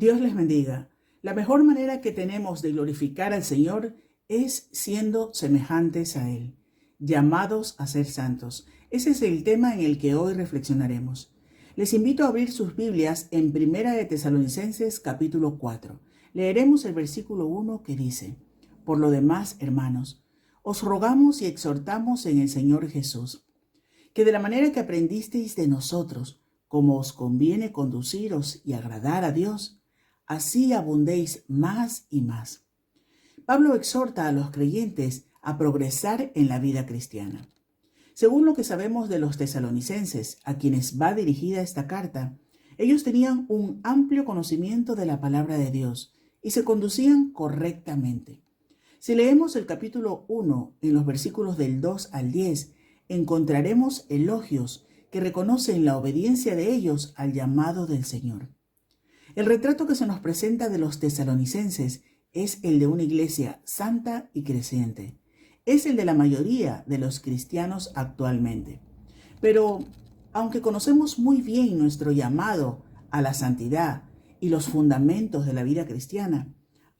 Dios les bendiga. La mejor manera que tenemos de glorificar al Señor es siendo semejantes a Él, llamados a ser santos. Ese es el tema en el que hoy reflexionaremos. Les invito a abrir sus Biblias en Primera de Tesalonicenses capítulo 4. Leeremos el versículo 1 que dice: Por lo demás, hermanos, os rogamos y exhortamos en el Señor Jesús, que de la manera que aprendisteis de nosotros, como os conviene conduciros y agradar a Dios, así abundéis más y más. Pablo exhorta a los creyentes a progresar en la vida cristiana. Según lo que sabemos de los tesalonicenses, a quienes va dirigida esta carta, ellos tenían un amplio conocimiento de la palabra de Dios y se conducían correctamente. Si leemos el capítulo 1 en los versículos del 2 al 10, encontraremos elogios que reconocen la obediencia de ellos al llamado del Señor. El retrato que se nos presenta de los tesalonicenses es el de una iglesia santa y creciente. Es el de la mayoría de los cristianos actualmente. Pero, aunque conocemos muy bien nuestro llamado a la santidad y los fundamentos de la vida cristiana,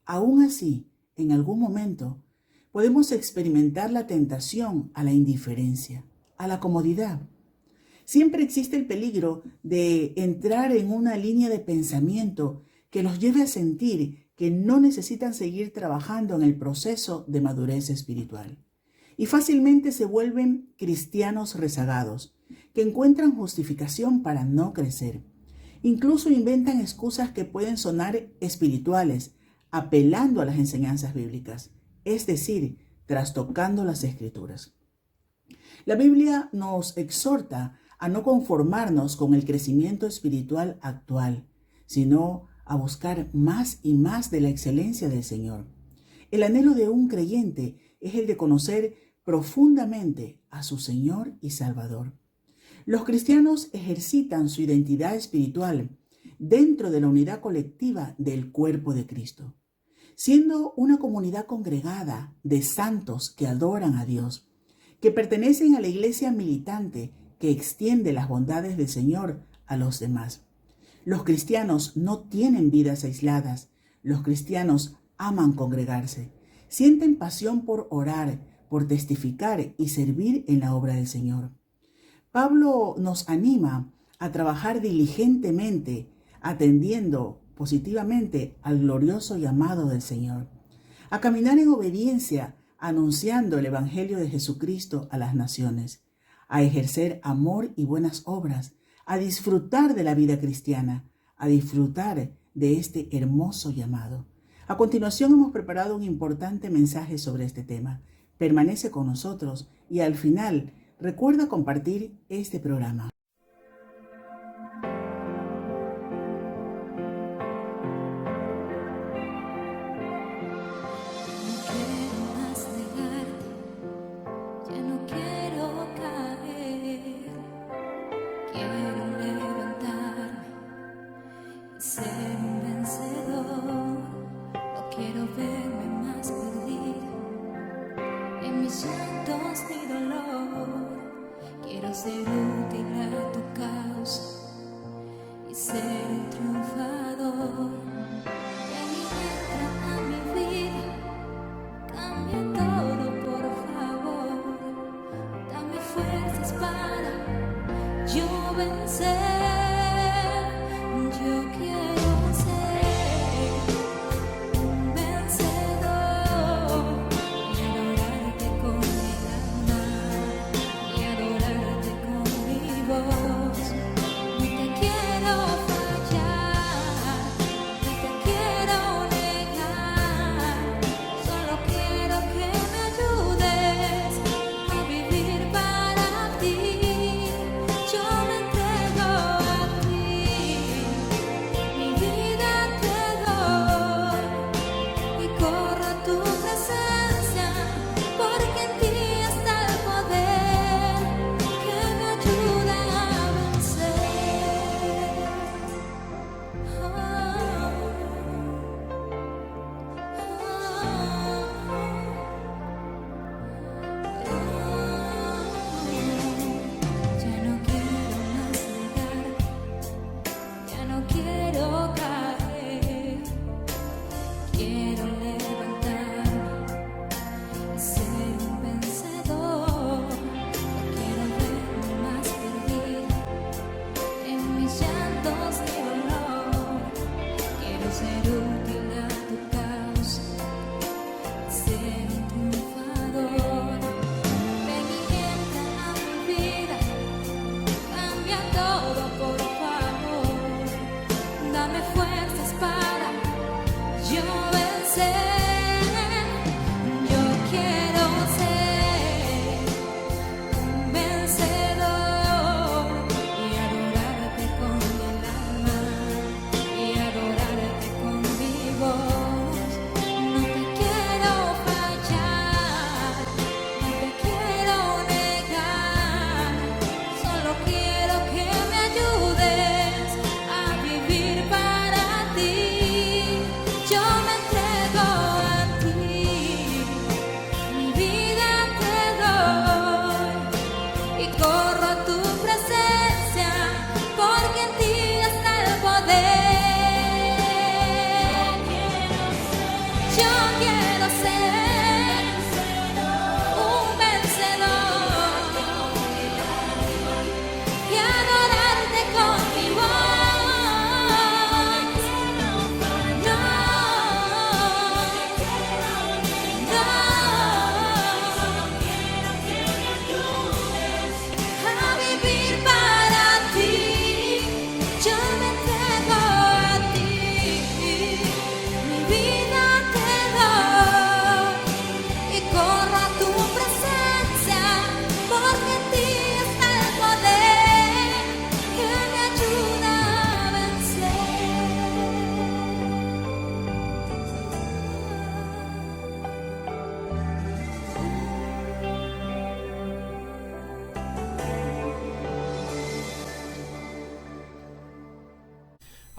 aún así, en algún momento, podemos experimentar la tentación a la indiferencia, a la comodidad. Siempre existe el peligro de entrar en una línea de pensamiento que nos lleve a sentir que no necesitan seguir trabajando en el proceso de madurez espiritual. Y fácilmente se vuelven cristianos rezagados, que encuentran justificación para no crecer. Incluso inventan excusas que pueden sonar espirituales, apelando a las enseñanzas bíblicas, es decir, trastocando las Escrituras. La Biblia nos exhorta a no conformarnos con el crecimiento espiritual actual, sino a buscar más y más de la excelencia del Señor. El anhelo de un creyente es el de conocer profundamente a su Señor y Salvador. Los cristianos ejercitan su identidad espiritual dentro de la unidad colectiva del cuerpo de Cristo, siendo una comunidad congregada de santos que adoran a Dios, que pertenecen a la iglesia militante que extiende las bondades del Señor a los demás. Los cristianos no tienen vidas aisladas. Los cristianos aman congregarse, sienten pasión por orar, por testificar y servir en la obra del Señor. Pablo nos anima a trabajar diligentemente, atendiendo positivamente al glorioso llamado del Señor, a caminar en obediencia, anunciando el Evangelio de Jesucristo a las naciones, a ejercer amor y buenas obras, a disfrutar de la vida cristiana, a disfrutar de este hermoso llamado. A continuación hemos preparado un importante mensaje sobre este tema. Permanece con nosotros y al final recuerda compartir este programa. Ser un vencedor, no quiero verme más perdido en mis llantos ni dolor. Quiero ser útil a tu causa y ser un triunfador. Ven y entra a mi vida, cambia todo por favor. Dame fuerzas para yo vencer. Yo quiero ser un vencedor y adorarte con mi alma y adorarte con mi voz. No te quiero fallar, no te quiero negar, solo quiero que me ayudes a vivir para ti. Yo me entrego.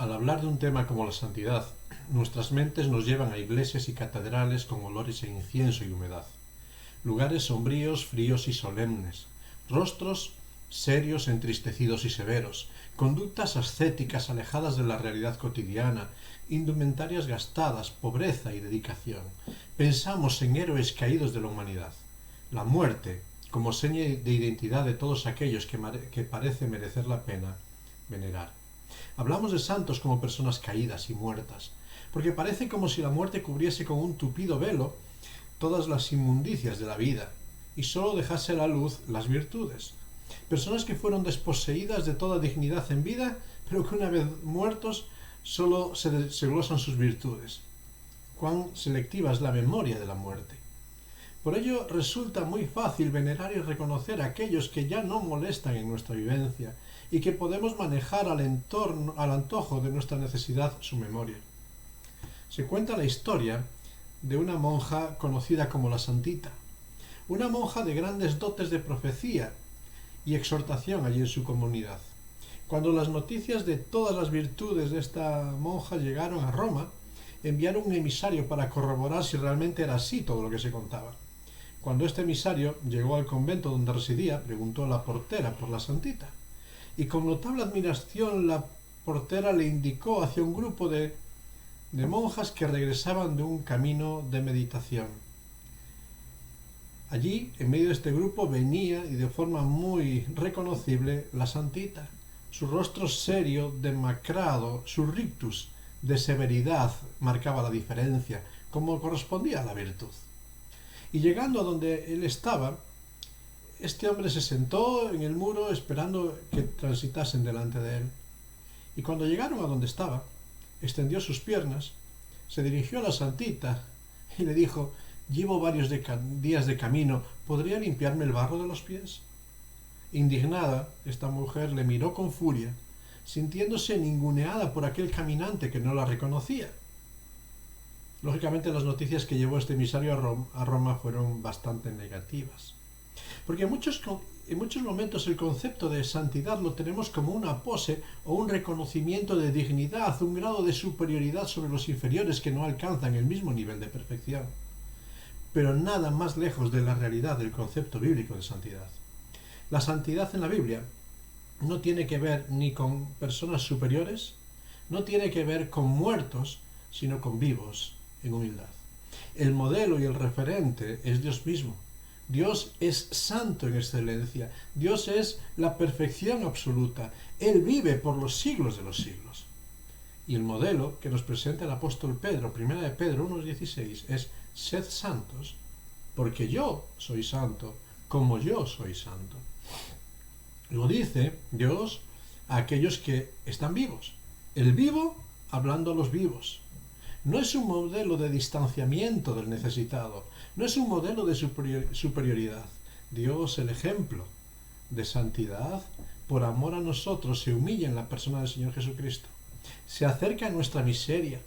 Al hablar de un tema como la santidad, nuestras mentes nos llevan a iglesias y catedrales con olores a incienso y humedad, lugares sombríos, fríos y solemnes, rostros serios, entristecidos y severos, conductas ascéticas alejadas de la realidad cotidiana, indumentarias gastadas, pobreza y dedicación. Pensamos en héroes caídos de la humanidad. La muerte, como seña de identidad de todos aquellos que parece merecer la pena venerar. Hablamos de santos como personas caídas y muertas, porque parece como si la muerte cubriese con un tupido velo todas las inmundicias de la vida y sólo dejase a la luz las virtudes. Personas que fueron desposeídas de toda dignidad en vida, pero que una vez muertos sólo se glosan sus virtudes. Cuán selectiva es la memoria de la muerte. Por ello resulta muy fácil venerar y reconocer a aquellos que ya no molestan en nuestra vivencia y que podemos manejar al antojo de nuestra necesidad su memoria. Se cuenta la historia de una monja conocida como la Santita, una monja de grandes dotes de profecía y exhortación allí en su comunidad. Cuando las noticias de todas las virtudes de esta monja llegaron a Roma, enviaron un emisario para corroborar si realmente era así todo lo que se contaba. Cuando este emisario llegó al convento donde residía, preguntó a la portera por la Santita, y con notable admiración la portera le indicó hacia un grupo de monjas que regresaban de un camino de meditación. Allí, en medio de este grupo, venía, y de forma muy reconocible, la Santita. Su rostro serio, demacrado, su rictus de severidad marcaba la diferencia, como correspondía a la virtud. Y llegando a donde él estaba, este hombre se sentó en el muro esperando que transitasen delante de él. Y cuando llegaron a donde estaba, extendió sus piernas, se dirigió a la Santita y le dijo: «Llevo varios días de camino, ¿podría limpiarme el barro de los pies?». Indignada, esta mujer le miró con furia, sintiéndose ninguneada por aquel caminante que no la reconocía. Lógicamente, las noticias que llevó este emisario a Roma fueron bastante negativas, porque en muchos momentos el concepto de santidad lo tenemos como una pose o un reconocimiento de dignidad, un grado de superioridad sobre los inferiores que no alcanzan el mismo nivel de perfección. Pero nada más lejos de la realidad del concepto bíblico de santidad. La santidad en la Biblia no tiene que ver ni con personas superiores, no tiene que ver con muertos, sino con vivos en humildad. El modelo y el referente es Dios mismo. Dios es santo en excelencia. Dios es la perfección absoluta. Él vive por los siglos de los siglos. Y el modelo que nos presenta el apóstol Pedro, 1 de Pedro 1:16, es: sed santos, porque yo soy santo, como yo soy santo. Lo dice Dios a aquellos que están vivos. El vivo hablando a los vivos. No es un modelo de distanciamiento del necesitado, no es un modelo de superioridad. Dios, el ejemplo de santidad, por amor a nosotros, se humilla en la persona del Señor Jesucristo. Se acerca a nuestra miseria,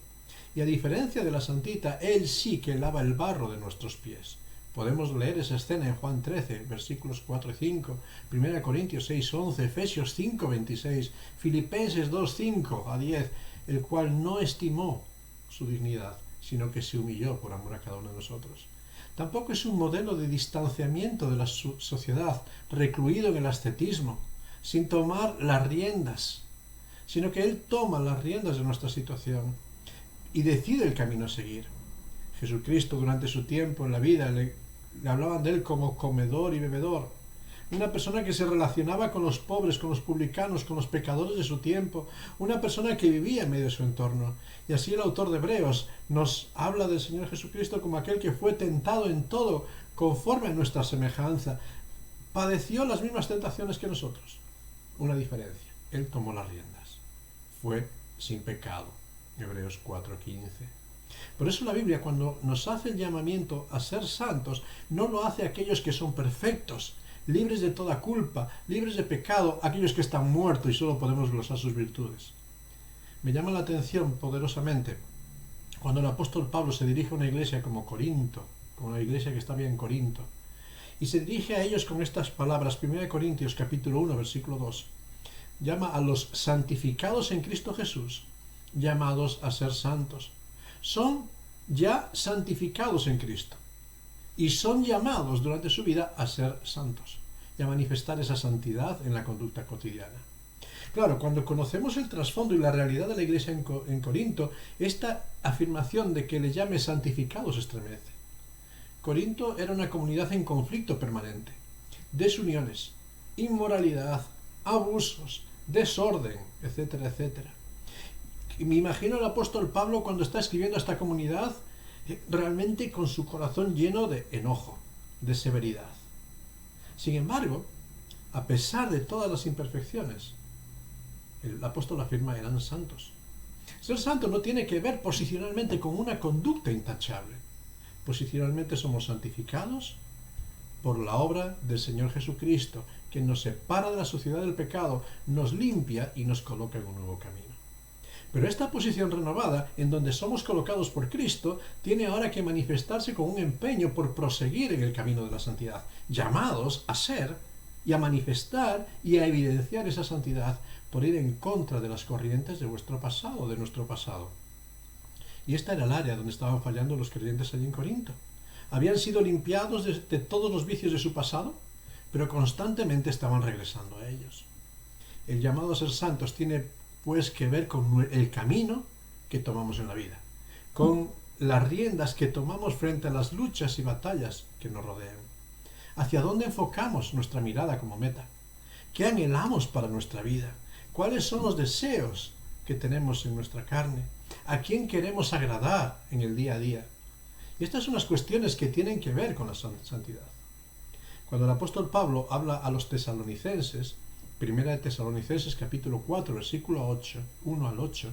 y a diferencia de la Santita, Él sí que lava el barro de nuestros pies. Podemos leer esa escena en Juan 13, versículos 4 y 5, 1 Corintios 6, 11, Efesios 5, 26, Filipenses 2, 5 a 10, el cual no estimó su dignidad, sino que se humilló por amor a cada uno de nosotros. Tampoco es un modelo de distanciamiento de la sociedad, recluido en el ascetismo, sin tomar las riendas, sino que Él toma las riendas de nuestra situación y decide el camino a seguir. Jesucristo, durante su tiempo en la vida, le hablaban de Él como comedor y bebedor. Una persona que se relacionaba con los pobres, con los publicanos, con los pecadores de su tiempo. Una persona que vivía en medio de su entorno. Y así el autor de Hebreos nos habla del Señor Jesucristo como aquel que fue tentado en todo, conforme a nuestra semejanza. Padeció las mismas tentaciones que nosotros. Una diferencia: Él tomó las riendas. Fue sin pecado. Hebreos 4:15. Por eso la Biblia, cuando nos hace el llamamiento a ser santos, no lo hace a aquellos que son perfectos, libres de toda culpa, libres de pecado, aquellos que están muertos y solo podemos glosar sus virtudes. Me llama la atención poderosamente cuando el apóstol Pablo se dirige a una iglesia como Corinto, como la iglesia que estaba en Corinto, y se dirige a ellos con estas palabras. 1 Corintios capítulo 1, versículo 2. Llama a los santificados en Cristo Jesús llamados a ser santos. Son ya santificados en Cristo y son llamados durante su vida a ser santos y a manifestar esa santidad en la conducta cotidiana. Claro, cuando conocemos el trasfondo y la realidad de la iglesia en Corinto, esta afirmación de que le llame santificados estremece. Corinto era una comunidad en conflicto permanente, desuniones, inmoralidad, abusos, desorden, etcétera, etcétera. Y me imagino al apóstol Pablo cuando está escribiendo a esta comunidad realmente con su corazón lleno de enojo, de severidad. Sin embargo, a pesar de todas las imperfecciones, el apóstol afirma eran santos. Ser santo no tiene que ver posicionalmente con una conducta intachable. Posicionalmente somos santificados por la obra del Señor Jesucristo, que nos separa de la suciedad del pecado, nos limpia y nos coloca en un nuevo camino. Pero esta posición renovada, en donde somos colocados por Cristo, tiene ahora que manifestarse con un empeño por proseguir en el camino de la santidad, llamados a ser y a manifestar y a evidenciar esa santidad por ir en contra de las corrientes de vuestro pasado, de nuestro pasado. Y esta era el área donde estaban fallando los creyentes allí en Corinto. Habían sido limpiados de todos los vicios de su pasado, pero constantemente estaban regresando a ellos. El llamado a ser santos tiene pues que ver con el camino que tomamos en la vida, con las riendas que tomamos frente a las luchas y batallas que nos rodean. ¿Hacia dónde enfocamos nuestra mirada como meta? ¿Qué anhelamos para nuestra vida? ¿Cuáles son los deseos que tenemos en nuestra carne? ¿A quién queremos agradar en el día a día? Y estas son las cuestiones que tienen que ver con la santidad. Cuando el apóstol Pablo habla a los tesalonicenses, Primera de Tesalonicenses capítulo 4, versículo 1 al 8,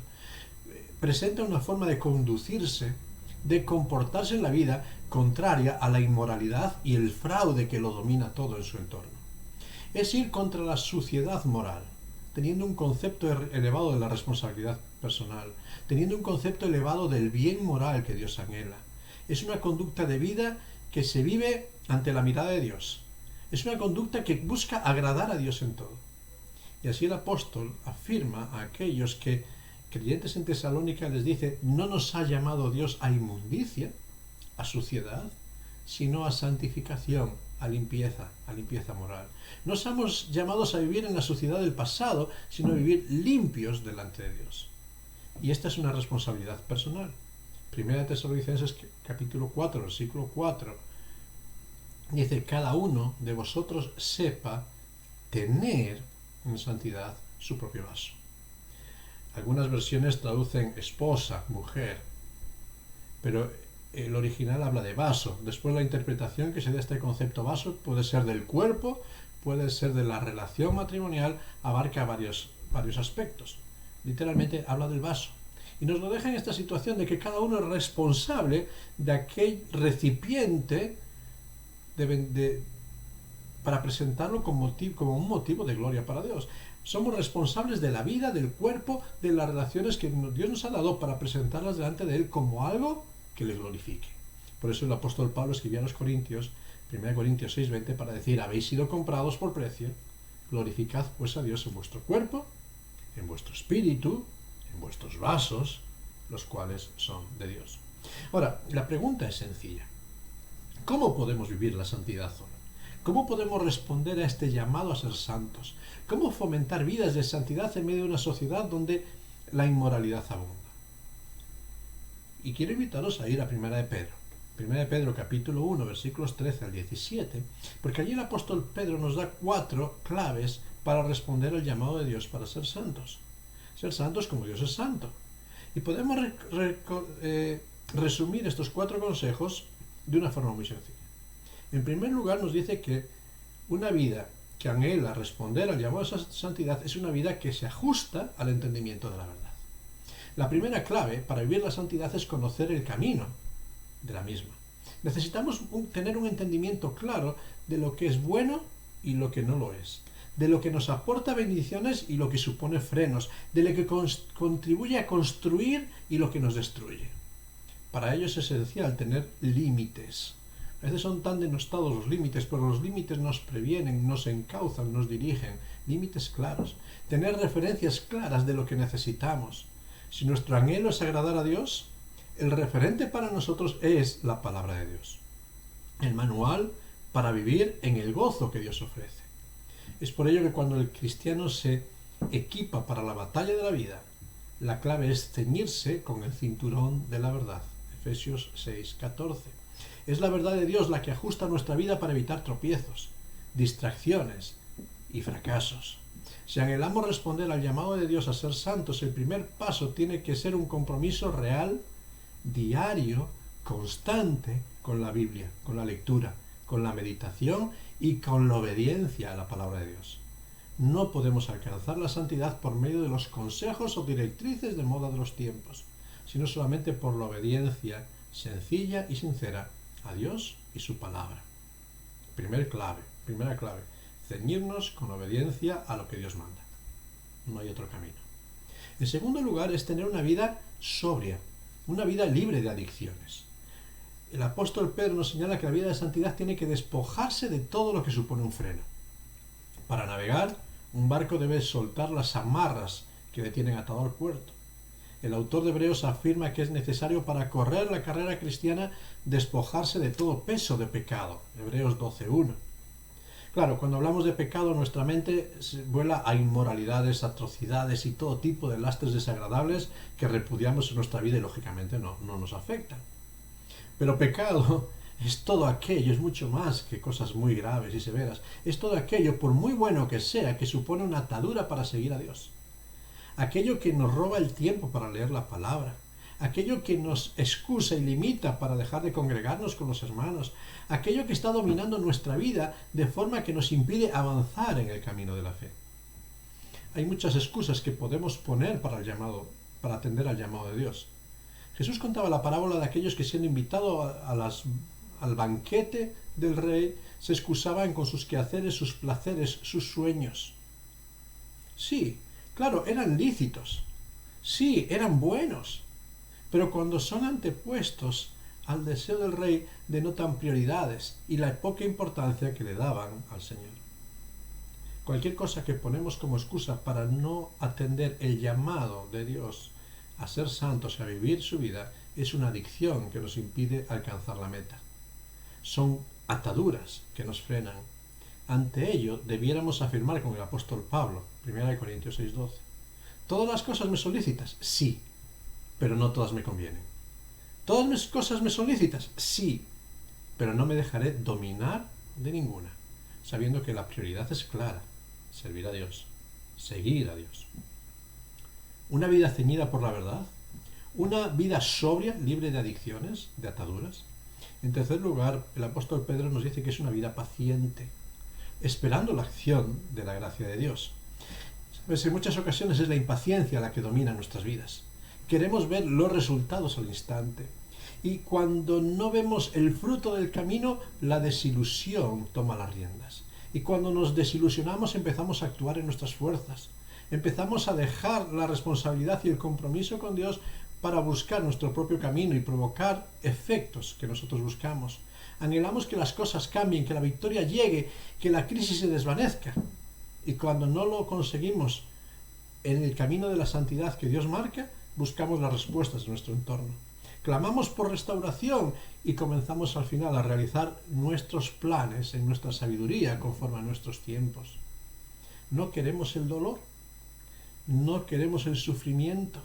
presenta una forma de conducirse, de comportarse en la vida contraria a la inmoralidad y el fraude que lo domina todo en su entorno. Es ir contra la suciedad moral, teniendo un concepto elevado de la responsabilidad personal, teniendo un concepto elevado del bien moral que Dios anhela. Es una conducta de vida que se vive ante la mirada de Dios. Es una conducta que busca agradar a Dios en todo. Y así el apóstol afirma a aquellos que, creyentes en Tesalónica, les dice: no nos ha llamado Dios a inmundicia, a suciedad, sino a santificación, a limpieza moral. No somos llamados a vivir en la suciedad del pasado, sino a vivir limpios delante de Dios. Y esta es una responsabilidad personal. Primera de Tesalonicenses capítulo 4, versículo 4, dice: cada uno de vosotros sepa tener en santidad su propio vaso. Algunas versiones traducen esposa, mujer, pero el original habla de vaso. Después la interpretación que se da a este concepto vaso puede ser del cuerpo, puede ser de la relación matrimonial, abarca varios aspectos. Literalmente habla del vaso. Y nos lo deja en esta situación de que cada uno es responsable de aquel recipiente para presentarlo como un motivo de gloria para Dios. Somos responsables de la vida, del cuerpo, de las relaciones que Dios nos ha dado para presentarlas delante de Él como algo que le glorifique. Por eso el apóstol Pablo escribía a los Corintios, 1 Corintios 6:20, para decir: habéis sido comprados por precio, glorificad pues a Dios en vuestro cuerpo, en vuestro espíritu, en vuestros vasos, los cuales son de Dios. Ahora, la pregunta es sencilla: ¿cómo podemos vivir la santidad ahora? ¿Cómo podemos responder a este llamado a ser santos? ¿Cómo fomentar vidas de santidad en medio de una sociedad donde la inmoralidad abunda? Y quiero invitaros a ir a Primera de Pedro. Primera de Pedro capítulo 1, versículos 13 al 17, porque allí el apóstol Pedro nos da 4 claves para responder al llamado de Dios para ser santos. Ser santos como Dios es santo. Y podemos resumir estos 4 consejos de una forma muy sencilla. En primer lugar, nos dice que una vida que anhela responder al llamado a santidad es una vida que se ajusta al entendimiento de la verdad. La primera clave para vivir la santidad es conocer el camino de la misma. Necesitamos tener un entendimiento claro de lo que es bueno y lo que no lo es, de lo que nos aporta bendiciones y lo que supone frenos, de lo que contribuye a construir y lo que nos destruye. Para ello es esencial tener límites. A veces son tan denostados los límites, pero los límites nos previenen, nos encauzan, nos dirigen. Límites claros. Tener referencias claras de lo que necesitamos. Si nuestro anhelo es agradar a Dios, el referente para nosotros es la palabra de Dios, el manual para vivir en el gozo que Dios ofrece. Es por ello que cuando el cristiano se equipa para la batalla de la vida, la clave es ceñirse con el cinturón de la verdad. Efesios 6:14. Es la verdad de Dios la que ajusta nuestra vida para evitar tropiezos, distracciones y fracasos. Si anhelamos responder al llamado de Dios a ser santos, el primer paso tiene que ser un compromiso real, diario, constante con la Biblia, con la lectura, con la meditación y con la obediencia a la palabra de Dios. No podemos alcanzar la santidad por medio de los consejos o directrices de moda de los tiempos, sino solamente por la obediencia sencilla y sincera a Dios y su palabra. Primera clave, ceñirnos con obediencia a lo que Dios manda. No hay otro camino. En segundo lugar, es tener una vida sobria, una vida libre de adicciones. El apóstol Pedro nos señala que la vida de santidad tiene que despojarse de todo lo que supone un freno. Para navegar, un barco debe soltar las amarras que le tienen atado al puerto. El autor de Hebreos afirma que es necesario para correr la carrera cristiana despojarse de todo peso de pecado. Hebreos 12:1. Claro, cuando hablamos de pecado, nuestra mente vuela a inmoralidades, atrocidades y todo tipo de lastres desagradables que repudiamos en nuestra vida y lógicamente no nos afectan. Pero pecado es todo aquello, es mucho más que cosas muy graves y severas. Es todo aquello, por muy bueno que sea, que supone una atadura para seguir a Dios. Aquello que nos roba el tiempo para leer la palabra. Aquello que nos excusa y limita para dejar de congregarnos con los hermanos. Aquello que está dominando nuestra vida de forma que nos impide avanzar en el camino de la fe. Hay muchas excusas que podemos poner para atender al llamado de Dios. Jesús contaba la parábola de aquellos que, siendo invitados al banquete del rey, se excusaban con sus quehaceres, sus placeres, sus sueños. Sí, claro, eran lícitos. Sí, eran buenos. Pero cuando son antepuestos al deseo del rey, denotan prioridades y la poca importancia que le daban al Señor. Cualquier cosa que ponemos como excusa para no atender el llamado de Dios a ser santos, a vivir su vida, es una adicción que nos impide alcanzar la meta. Son ataduras que nos frenan. Ante ello, debiéramos afirmar con el apóstol Pablo, 1 Corintios 6:12. ¿Todas las cosas me son lícitas? Sí, pero no todas me convienen. ¿Todas mis cosas me son lícitas? Sí, pero no me dejaré dominar de ninguna, sabiendo que la prioridad es clara: servir a Dios, seguir a Dios. Una vida ceñida por la verdad, una vida sobria, libre de adicciones, de ataduras. En tercer lugar, el apóstol Pedro nos dice que es una vida paciente, esperando la acción de la gracia de Dios. ¿Sabes? En muchas ocasiones es la impaciencia la que domina nuestras vidas. Queremos ver los resultados al instante. Y cuando no vemos el fruto del camino, la desilusión toma las riendas. Y cuando nos desilusionamos, empezamos a actuar en nuestras fuerzas. Empezamos a dejar la responsabilidad y el compromiso con Dios para buscar nuestro propio camino y provocar efectos que nosotros buscamos. Anhelamos que las cosas cambien, que la victoria llegue, que la crisis se desvanezca. Y cuando no lo conseguimos en el camino de la santidad que Dios marca, buscamos las respuestas de nuestro entorno. Clamamos por restauración y comenzamos al final a realizar nuestros planes en nuestra sabiduría conforme a nuestros tiempos. No queremos el dolor, no queremos el sufrimiento,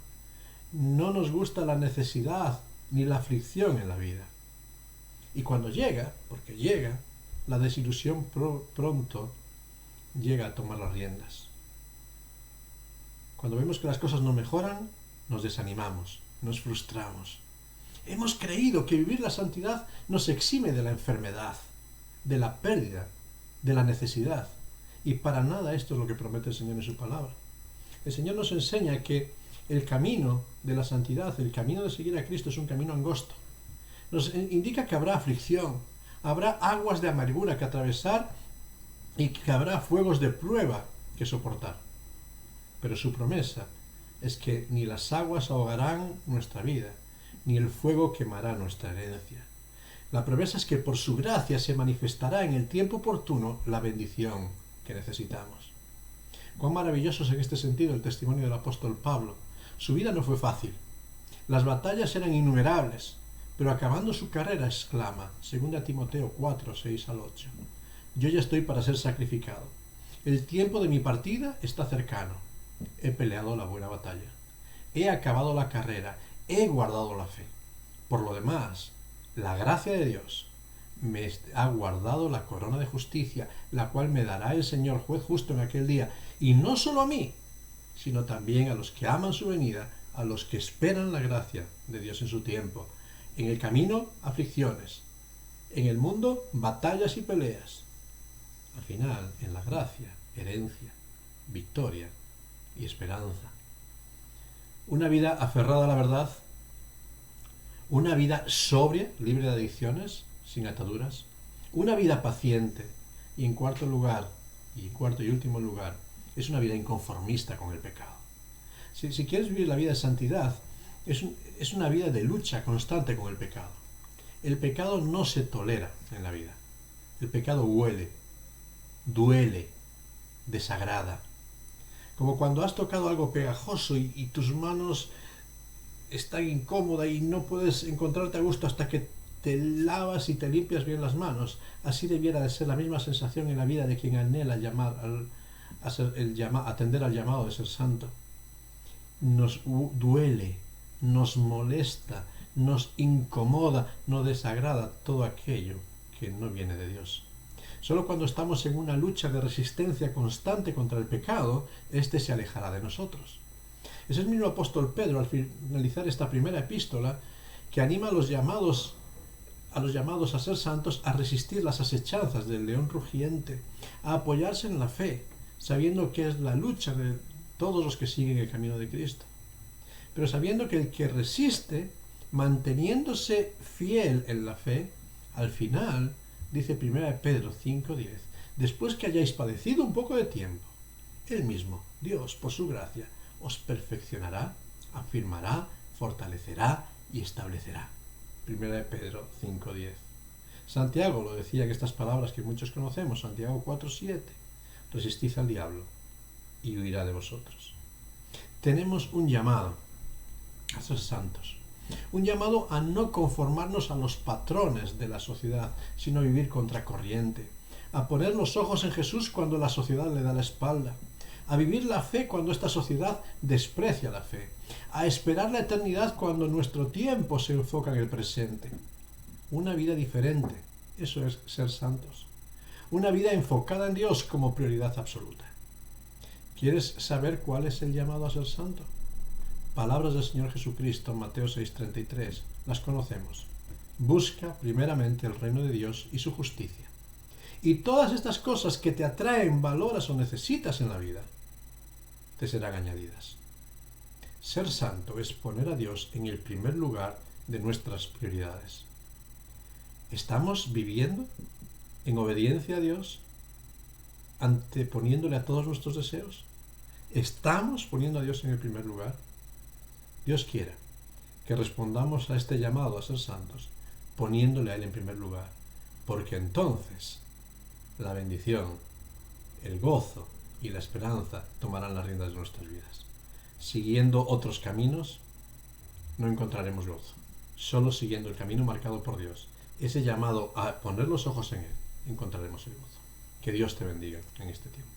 no nos gusta la necesidad ni la aflicción en la vida. Y cuando llega, porque llega, la desilusión pronto llega a tomar las riendas. Cuando vemos que las cosas no mejoran, nos desanimamos, nos frustramos. Hemos creído que vivir la santidad nos exime de la enfermedad, de la pérdida, de la necesidad. Y para nada esto es lo que promete el Señor en su palabra. El Señor nos enseña que el camino de la santidad, el camino de seguir a Cristo, es un camino angosto. Nos indica que habrá aflicción, habrá aguas de amargura que atravesar y que habrá fuegos de prueba que soportar. Pero su promesa es que ni las aguas ahogarán nuestra vida, ni el fuego quemará nuestra herencia. La promesa es que por su gracia se manifestará en el tiempo oportuno la bendición que necesitamos. Cuán maravilloso es en este sentido el testimonio del apóstol Pablo. Su vida no fue fácil. Las batallas eran innumerables, pero acabando su carrera exclama, 2 Timoteo 4, 6 al 8, yo ya estoy para ser sacrificado. El tiempo de mi partida está cercano. He peleado la buena batalla. He acabado la carrera. He guardado la fe. Por lo demás, la gracia de Dios me ha guardado la corona de justicia, la cual me dará el Señor juez justo en aquel día, y no solo a mí, sino también a los que aman su venida, a los que esperan la gracia de Dios en su tiempo. En el camino, aflicciones. En el mundo, batallas y peleas. Al final, en la gracia, herencia, victoria y esperanza. Una vida aferrada a la verdad, una vida sobria, libre de adicciones, sin ataduras, una vida paciente y en cuarto y último lugar, es una vida inconformista con el pecado. Si quieres vivir la vida de santidad, es una vida de lucha constante con el pecado. El pecado no se tolera en la vida. El pecado huele, duele, desagrada. Como cuando has tocado algo pegajoso y tus manos están incómodas y no puedes encontrarte a gusto hasta que te lavas y te limpias bien las manos. Así debiera de ser la misma sensación en la vida de quien anhela atender al llamado de ser santo. Nos duele, nos molesta, nos incomoda, nos desagrada todo aquello que no viene de Dios. Solo cuando estamos en una lucha de resistencia constante contra el pecado, éste se alejará de nosotros. Es el mismo apóstol Pedro, al finalizar esta primera epístola, que anima a los llamados a ser santos a resistir las asechanzas del león rugiente, a apoyarse en la fe, sabiendo que es la lucha de todos los que siguen el camino de Cristo. Pero sabiendo que el que resiste, manteniéndose fiel en la fe, al final, dice 1 Pedro 5:10, después que hayáis padecido un poco de tiempo, Él mismo, Dios, por su gracia, os perfeccionará, afirmará, fortalecerá y establecerá. 1 Pedro 5:10. Santiago lo decía en estas palabras que muchos conocemos, Santiago 4:7, resistid al diablo y huirá de vosotros. Tenemos un llamado a ser santos, un llamado a no conformarnos a los patrones de la sociedad, sino vivir contracorriente, a poner los ojos en Jesús cuando la sociedad le da la espalda, a vivir la fe cuando esta sociedad desprecia la fe, a esperar la eternidad cuando nuestro tiempo se enfoca en el presente. Una vida diferente, eso es ser santos. Una vida enfocada en Dios como prioridad absoluta. ¿Quieres saber cuál es el llamado a ser santo? Palabras del Señor Jesucristo en Mateo 6:33, las conocemos. Busca primeramente el reino de Dios y su justicia. Y todas estas cosas que te atraen, valoras o necesitas en la vida, te serán añadidas. Ser santo es poner a Dios en el primer lugar de nuestras prioridades. ¿Estamos viviendo en obediencia a Dios, anteponiéndole a todos nuestros deseos? ¿Estamos poniendo a Dios en el primer lugar? Dios quiera que respondamos a este llamado a ser santos, poniéndole a Él en primer lugar, porque entonces la bendición, el gozo y la esperanza tomarán las riendas de nuestras vidas. Siguiendo otros caminos, no encontraremos gozo. Solo siguiendo el camino marcado por Dios, ese llamado a poner los ojos en Él, encontraremos el gozo. Que Dios te bendiga en este tiempo.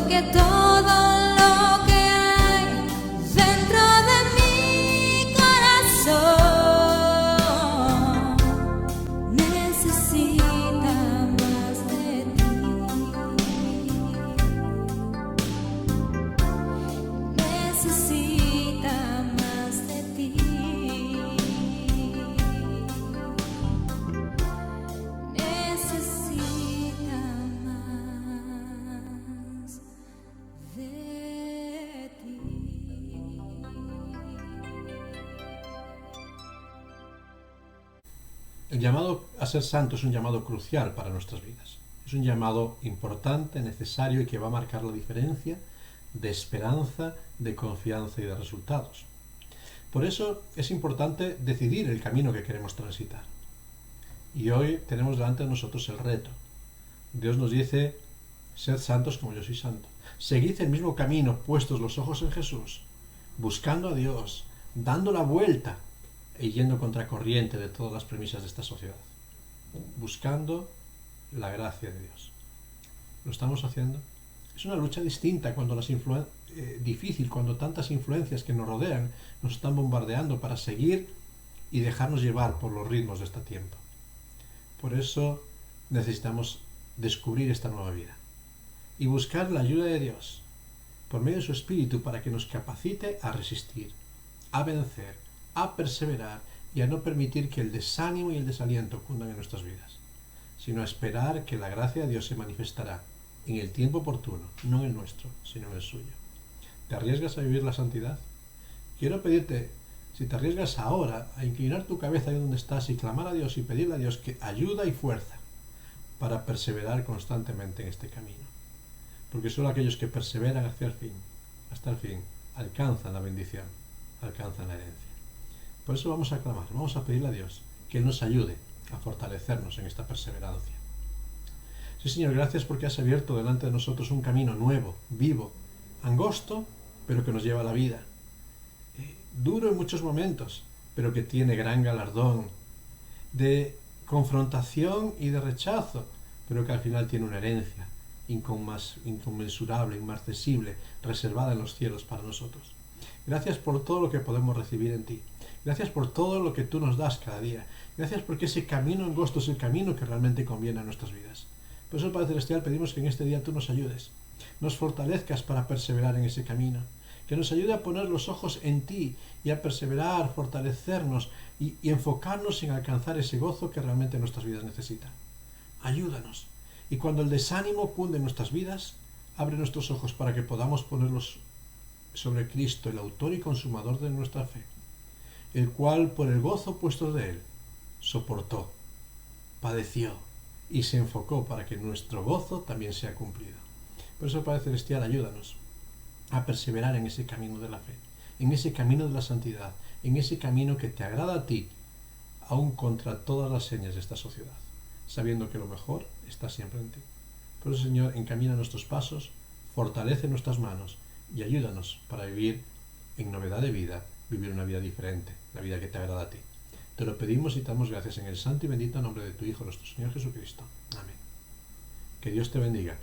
que todo lo que hay dentro de mi corazón necesita más de ti. Necesita más de ti. Necesita más de ti. El llamado a ser santo es un llamado crucial para nuestras vidas. Es un llamado importante, necesario y que va a marcar la diferencia de esperanza, de confianza y de resultados. Por eso es importante decidir el camino que queremos transitar. Y hoy tenemos delante de nosotros el reto. Dios nos dice, sed santos como yo soy santo. Seguid el mismo camino, puestos los ojos en Jesús, buscando a Dios, dando la vuelta y yendo contracorriente de todas las premisas de esta sociedad. Buscando la gracia de Dios. ¿Lo estamos haciendo? Es una lucha distinta cuando difícil, cuando tantas influencias que nos rodean nos están bombardeando para seguir y dejarnos llevar por los ritmos de este tiempo. Por eso necesitamos descubrir esta nueva vida y buscar la ayuda de Dios por medio de su Espíritu para que nos capacite a resistir, a vencer, a perseverar y a no permitir que el desánimo y el desaliento cundan en nuestras vidas, sino a esperar que la gracia de Dios se manifestará en el tiempo oportuno, no en el nuestro, sino en el suyo. ¿Te arriesgas a vivir la santidad? Quiero pedirte, si te arriesgas ahora, a inclinar tu cabeza ahí donde estás y clamar a Dios y pedirle a Dios que ayuda y fuerza para perseverar constantemente en este camino. Porque solo aquellos que perseveran hasta el fin, alcanzan la bendición, alcanzan la herencia. Por eso vamos a clamar, vamos a pedirle a Dios que Él nos ayude a fortalecernos en esta perseverancia. Sí, Señor, gracias porque has abierto delante de nosotros un camino nuevo, vivo, angosto, pero que nos lleva a la vida. Duro en muchos momentos, pero que tiene gran galardón, de confrontación y de rechazo, pero que al final tiene una herencia inconmensurable, inmarcesible, reservada en los cielos para nosotros. Gracias por todo lo que podemos recibir en ti. Gracias por todo lo que tú nos das cada día. Gracias porque ese camino angosto es el camino que realmente conviene a nuestras vidas. Por eso, Padre Celestial, pedimos que en este día tú nos ayudes, nos fortalezcas para perseverar en ese camino, que nos ayude a poner los ojos en ti y a perseverar, fortalecernos y enfocarnos en alcanzar ese gozo que realmente nuestras vidas necesitan. Ayúdanos. Y cuando el desánimo cunde en nuestras vidas, abre nuestros ojos para que podamos ponerlos sobre Cristo, el autor y consumador de nuestra fe, el cual, por el gozo puesto de él, soportó, padeció y se enfocó para que nuestro gozo también sea cumplido. Por eso, Padre Celestial, ayúdanos a perseverar en ese camino de la fe, en ese camino de la santidad, en ese camino que te agrada a ti, aun contra todas las señas de esta sociedad, sabiendo que lo mejor está siempre en ti. Por eso, Señor, encamina nuestros pasos, fortalece nuestras manos y ayúdanos para vivir en novedad de vida, vivir una vida diferente, la vida que te agrada a ti. Te lo pedimos y te damos gracias en el santo y bendito nombre de tu Hijo, nuestro Señor Jesucristo. Amén. Que Dios te bendiga.